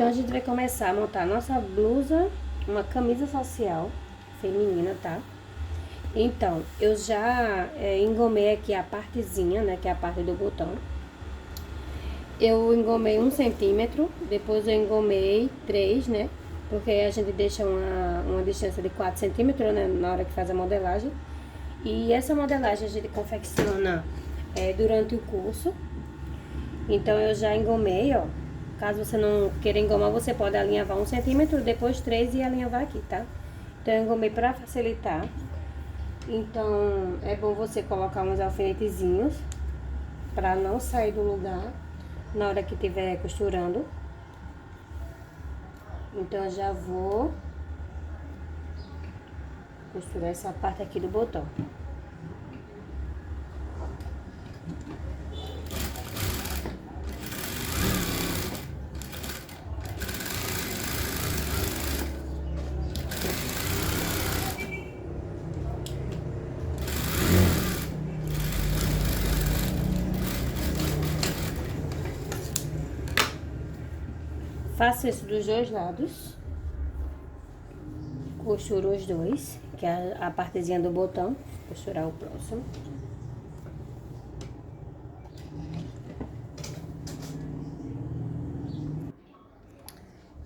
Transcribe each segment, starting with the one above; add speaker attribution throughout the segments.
Speaker 1: Então, a gente vai começar a montar a nossa blusa, uma camisa social feminina, tá? Então, eu já engomei aqui a partezinha, né, que é a parte do botão. Eu engomei 1 cm, depois eu engomei 3, né? Porque a gente deixa uma distância de 4 centímetros, né, na hora que faz a modelagem. E essa modelagem a gente confecciona durante o curso. Então, eu já engomei, ó. Caso você não queira engomar, você pode alinhavar 1 centímetro, depois 3 e alinhavar aqui, tá? Então, eu engomei pra facilitar. Então, é bom você colocar uns alfinetezinhos pra não sair do lugar na hora que estiver costurando. Então, eu já vou costurar essa parte aqui do botão. Faço isso dos dois lados. Costuro os dois, que é a partezinha do botão. Vou costurar o próximo.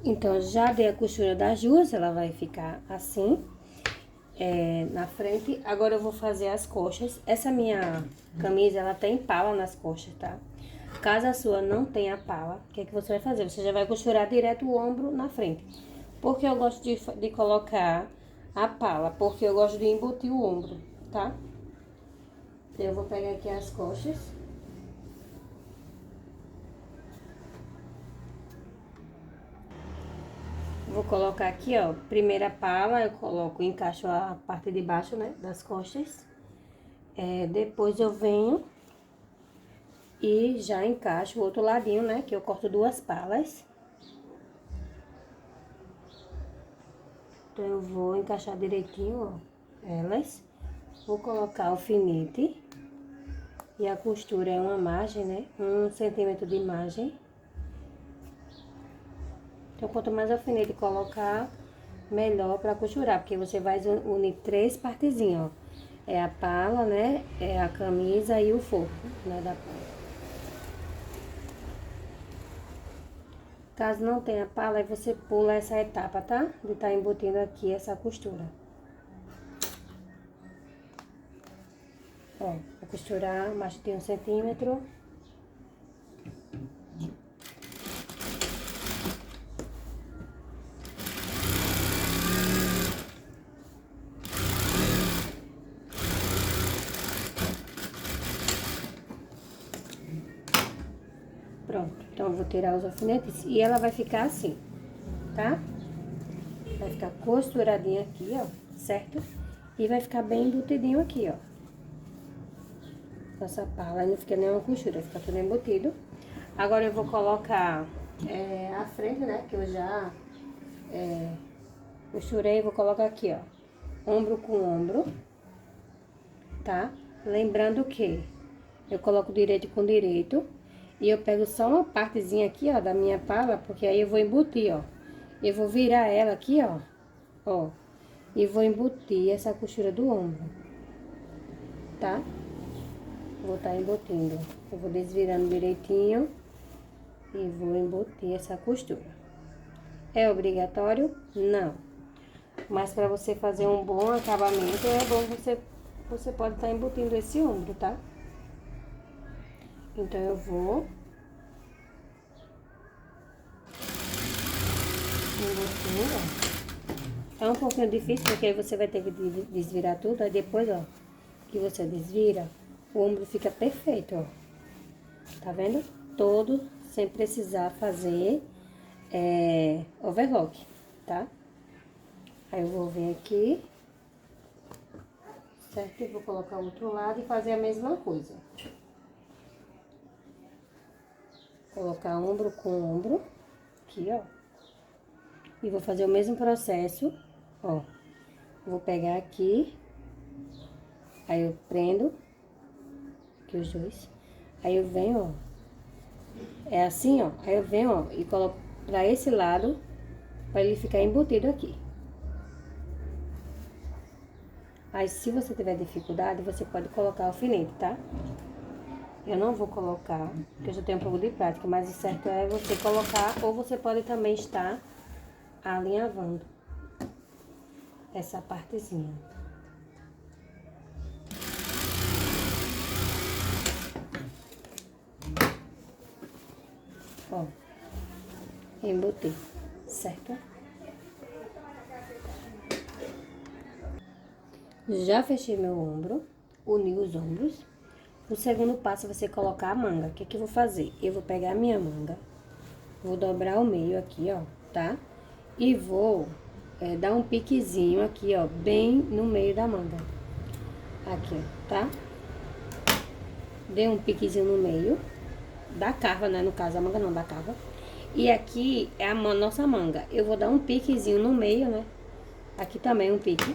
Speaker 1: Então, já dei a costura das duas, ela vai ficar assim, na frente. Agora, eu vou fazer as coxas. Essa minha camisa, ela tem pala nas coxas, tá? Caso a sua não tenha pala, o que é que você vai fazer? Você já vai costurar direto o ombro na frente. Por que eu gosto de colocar a pala? Porque eu gosto de embutir o ombro, tá? Eu vou pegar aqui as coxas. Vou colocar aqui, ó, primeira pala, eu coloco, encaixo a parte de baixo, né, das costas. Depois eu venho e já encaixo o outro ladinho, né, que eu corto 2 palas. Então, eu vou encaixar direitinho, ó, elas. Vou colocar alfinete. E a costura é uma margem, né, 1 centímetro de margem. Então, quanto mais alfinete colocar, melhor pra costurar, porque você vai unir 3 partezinhas, ó. É a pala, né, é a camisa e o forro, né, da pala. Caso não tenha pala, aí você pula essa etapa, tá? De estar embutindo aqui essa costura. Ó, vou costurar mais de 1 centímetro. Pronto, então eu vou tirar os alfinetes e ela vai ficar assim, tá? Vai ficar costuradinha aqui, ó, certo? E vai ficar bem embutidinho aqui, ó. Essa pala, aí não fica nenhuma costura, fica tudo embutido. Agora eu vou colocar a frente, né, que eu já costurei, vou colocar aqui, ó, ombro com ombro, tá? Lembrando que eu coloco direito com direito e eu pego só uma partezinha aqui, ó, da minha pala, porque aí eu vou embutir, ó. Eu vou virar ela aqui, ó, e vou embutir essa costura do ombro, tá? Vou estar embutindo. Eu vou desvirando direitinho e vou embutir essa costura. É obrigatório? Não. Mas para você fazer um bom acabamento, é bom você pode estar embutindo esse ombro, tá? Então, eu vou embutindo, ó. É um pouquinho difícil, porque aí você vai ter que desvirar tudo, aí depois, ó, que você desvira, o ombro fica perfeito, ó. Tá vendo? Todo, sem precisar fazer overlock, tá? Aí eu vou vir aqui, certo? E vou colocar o outro lado e fazer a mesma coisa. Colocar ombro com ombro, aqui, ó. E vou fazer o mesmo processo, ó. Vou pegar aqui, aí eu prendo, aqui os dois. Aí eu venho, ó. É assim, ó. Aí eu venho, ó, e coloco pra esse lado, pra ele ficar embutido aqui. Aí, se você tiver dificuldade, você pode colocar alfinete, tá? Eu não vou colocar, porque eu já tenho um pouco de prática, mas o certo é você colocar, ou você pode também estar alinhavando essa partezinha. Ó, embotei, certo? Já fechei meu ombro, uni os ombros. O segundo passo é você colocar a manga. O que que eu vou fazer? Eu vou pegar a minha manga, vou dobrar o meio aqui, ó, tá? E vou dar um piquezinho aqui, ó, bem no meio da manga. Aqui, ó, tá? Dei um piquezinho no meio da cava, né? No caso, a manga não, da cava. E aqui é a nossa manga. Eu vou dar um piquezinho no meio, né? Aqui também um pique.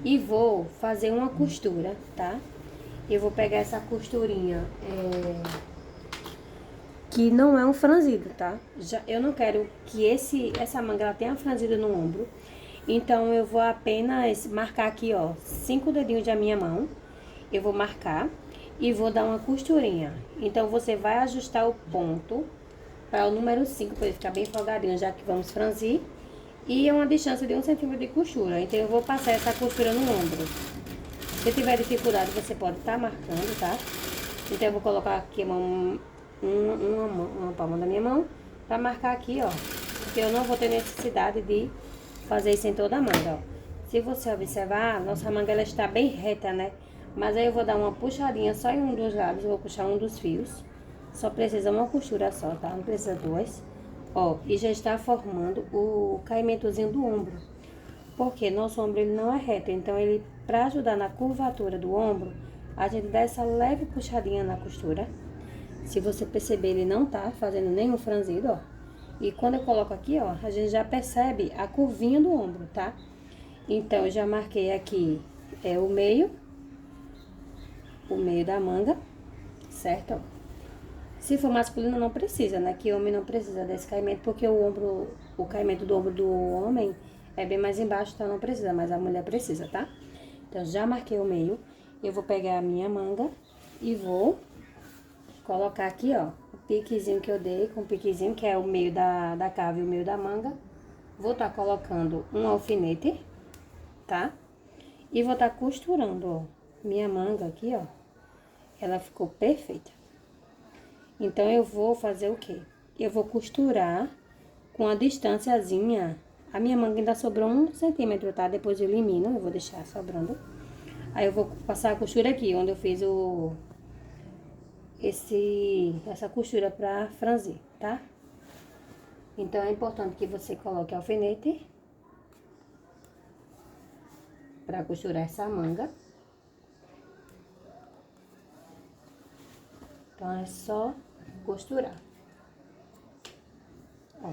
Speaker 1: E vou fazer uma costura, tá? Eu vou pegar essa costurinha, que não é um franzido, tá? Eu não quero que essa manga ela tenha franzido no ombro. Então, eu vou apenas marcar aqui, ó, 5 dedinhos da minha mão. Eu vou marcar e vou dar uma costurinha. Então, você vai ajustar o ponto para o número 5, para ele ficar bem folgadinho, já que vamos franzir. E é uma distância de 1 centímetro de costura. Então, eu vou passar essa costura no ombro. Se tiver dificuldade, você pode estar marcando, tá? Então, eu vou colocar aqui uma palma da minha mão pra marcar aqui, ó. Porque eu não vou ter necessidade de fazer isso em toda a manga, ó. Se você observar, nossa manga ela está bem reta, né? Mas aí eu vou dar uma puxadinha só em um dos lados, eu vou puxar um dos fios. Só precisa uma costura só, tá? Não precisa duas. Ó, e já está formando o caimentozinho do ombro. Porque nosso ombro ele não é reto, então ele, para ajudar na curvatura do ombro, a gente dá essa leve puxadinha na costura. Se você perceber, ele não tá fazendo nenhum franzido, ó. E quando eu coloco aqui, ó, a gente já percebe a curvinha do ombro, tá? Então, eu já marquei aqui o meio da manga, certo? Se for masculino, não precisa, né? Que homem não precisa desse caimento, porque o caimento do ombro do homem é bem mais embaixo, então não precisa, mas a mulher precisa, tá? Então, já marquei o meio. Eu vou pegar a minha manga e vou colocar aqui, ó, o piquezinho que eu dei, com o piquezinho, que é o meio da cava e o meio da manga. Vou tá colocando um alfinete, tá? E vou tá costurando, ó, minha manga aqui, ó. Ela ficou perfeita. Então, eu vou fazer o quê? Eu vou costurar com a distânciazinha. A minha manga ainda sobrou 1 centímetro, tá? Depois eu elimino, eu vou deixar sobrando. Aí, eu vou passar a costura aqui, onde eu fiz essa costura pra franzir, tá? Então, é importante que você coloque alfinete pra costurar essa manga. Então, é só costurar. Ó.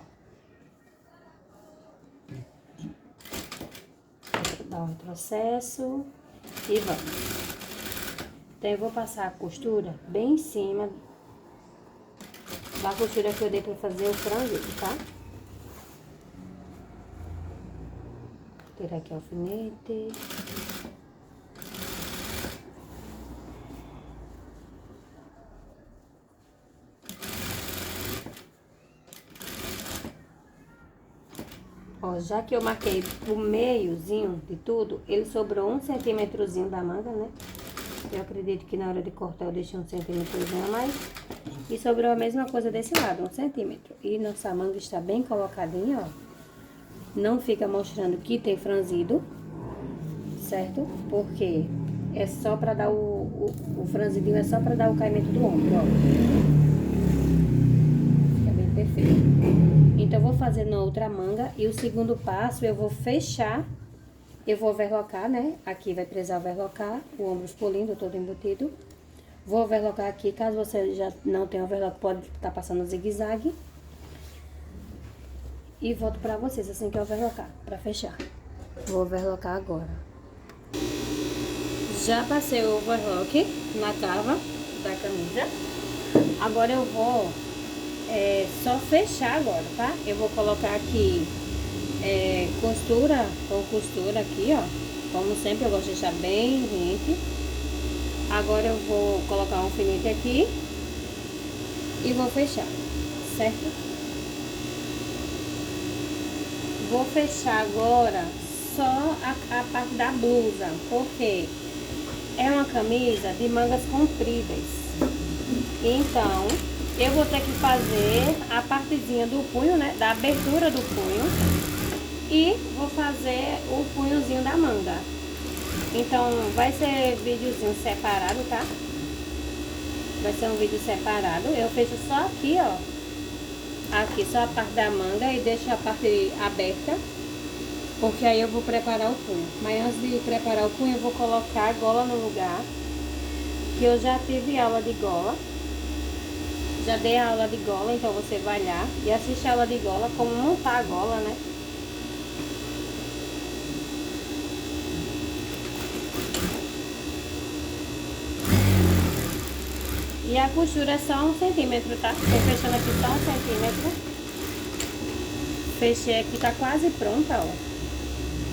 Speaker 1: Dá um retrocesso e vamos. Então, eu vou passar a costura bem em cima da costura que eu dei pra fazer o frango, tá? Vou tirar aqui o alfinete. Ó, já que eu marquei o meiozinho de tudo, ele sobrou 1 centímetrozinho da manga, né? Eu acredito que na hora de cortar eu deixei 1 centímetrozinho a mais. E sobrou a mesma coisa desse lado, 1 centímetro. E nossa manga está bem colocadinha, ó. Não fica mostrando que tem franzido, certo? Porque é só pra dar o franzidinho, é só pra dar o caimento do ombro, ó. Fica bem perfeito. Então, eu vou fazer na outra manga. E o segundo passo, eu vou fechar. Eu vou overlocar, né? Aqui vai precisar overlocar, o ombro expolindo, todo embutido. Vou overlocar aqui, caso você já não tenha overlock, pode estar passando zigue-zague. E volto pra vocês assim que eu overlocar, pra fechar. Vou overlocar agora. Já passei o overlock na cava da camisa. Agora eu vou só fechar agora, tá? Eu vou colocar aqui costura com costura aqui, ó. Como sempre, eu gosto de deixar bem rente. Agora eu vou colocar um alfinete aqui e vou fechar, certo? Vou fechar agora só a parte da blusa, porque é uma camisa de mangas compridas. Então, eu vou ter que fazer a partezinha do punho, né? Da abertura do punho. E vou fazer o punhozinho da manga. Então, vai ser videozinho separado, tá? Vai ser um vídeo separado. Eu fecho só aqui, ó. Aqui, só a parte da manga e deixo a parte aberta. Porque aí eu vou preparar o punho. Mas antes de preparar o punho, eu vou colocar a gola no lugar. Que eu já tive aula de gola. Já dei a aula de gola, então você vai lá e assiste a aula de gola, como montar a gola, né? E a costura é só 1 centímetro, tá? Tô fechando aqui só 1 centímetro. Fechei aqui, tá quase pronta, ó.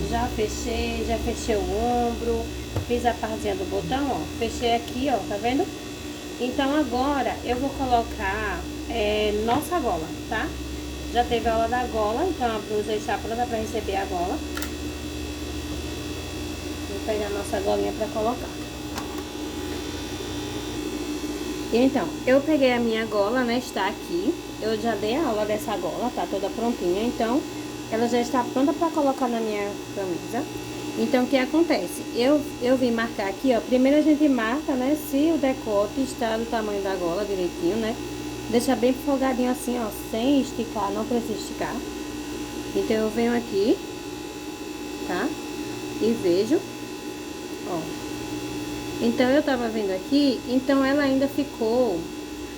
Speaker 1: Já fechei o ombro, fiz a partezinha do botão, ó. Fechei aqui, ó, tá vendo? Então agora eu vou colocar nossa gola, tá? Já teve a aula da gola, então a blusa está pronta pra receber a gola. Vou pegar a nossa golinha pra colocar. Então, eu peguei a minha gola, né, está aqui. Eu já dei a aula dessa gola, tá toda prontinha. Então, ela já está pronta para colocar na minha camisa. Então, o que acontece? Eu vim marcar aqui, ó. Primeiro a gente marca, né, se o decote está do tamanho da gola direitinho, né. Deixa bem folgadinho assim, ó, sem esticar, não precisa esticar. Então, eu venho aqui, tá? E vejo, ó. Então, eu tava vendo aqui, então ela ainda ficou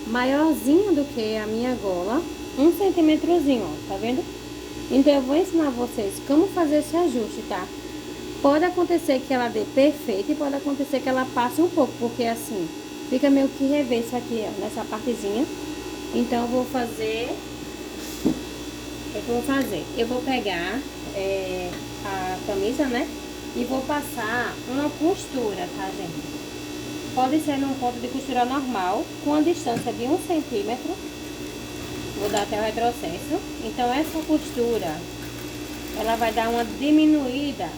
Speaker 1: maiorzinha do que a minha gola, 1 centímetrozinho, ó, tá vendo? Então, eu vou ensinar vocês como fazer esse ajuste, tá? Pode acontecer que ela dê perfeita e pode acontecer que ela passe um pouco, porque assim, fica meio que reverso aqui, ó, nessa partezinha. Então, eu vou fazer... O que eu vou fazer? Eu vou pegar a camisa, né? E vou passar uma costura, tá, gente? Pode ser num ponto de costura normal, com a distância de 1 centímetro. Vou dar até o retrocesso. Então, essa costura, ela vai dar uma diminuída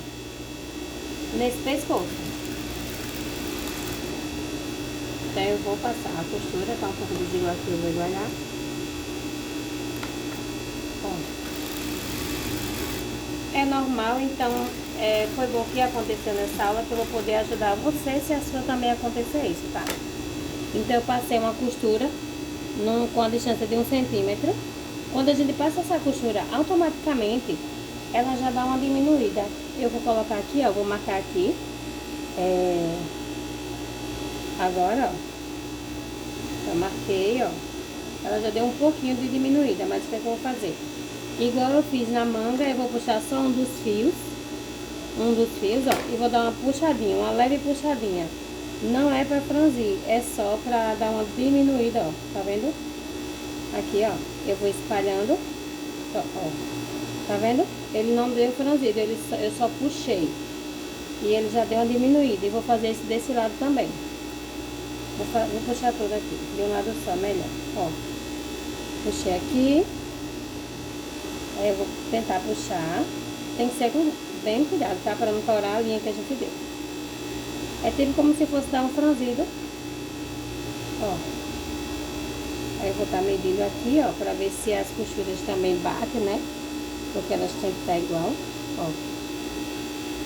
Speaker 1: nesse pescoço. Então, eu vou passar a costura, tá um pouco desigual aqui, eu vou igualar. É normal, então foi bom que aconteceu nessa aula, que eu vou poder ajudar você se a sua também acontecer isso, tá? Então, eu passei uma costura com a distância de 1 centímetro. Quando a gente passa essa costura, automaticamente, ela já dá uma diminuída. Eu vou colocar aqui, ó, vou marcar aqui. Agora, ó, eu marquei, ó. Ela já deu um pouquinho de diminuída, mas o que é que eu vou fazer? Igual eu fiz na manga, eu vou puxar só um dos fios, ó, e vou dar uma puxadinha, uma leve puxadinha. Não é pra franzir, é só pra dar uma diminuída, ó, tá vendo? Aqui, ó, eu vou espalhando, ó, tá vendo? Ele não deu franzido, eu só puxei. E ele já deu uma diminuída, e vou fazer isso desse lado também. Vou puxar tudo aqui, de um lado só, melhor, ó. Puxei aqui. Aí eu vou tentar puxar. Tem que ser com bem cuidado, tá? Para não torar a linha que a gente deu. É tipo como se fosse dar um franzido. Ó. Aí eu vou estar medindo aqui, ó, para ver se as costuras também batem, né? Porque elas têm que estar igual, ó.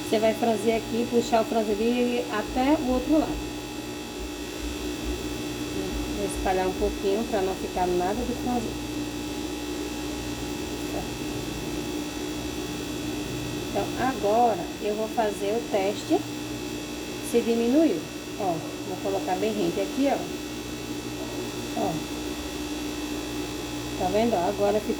Speaker 1: Você vai franzir aqui, puxar o franzido até o outro lado. Vou espalhar um pouquinho para não ficar nada de franzido. Então, agora eu vou fazer o teste se diminuiu. Ó, vou colocar bem rente aqui, ó. Ó. Tá vendo? Ó, agora ficou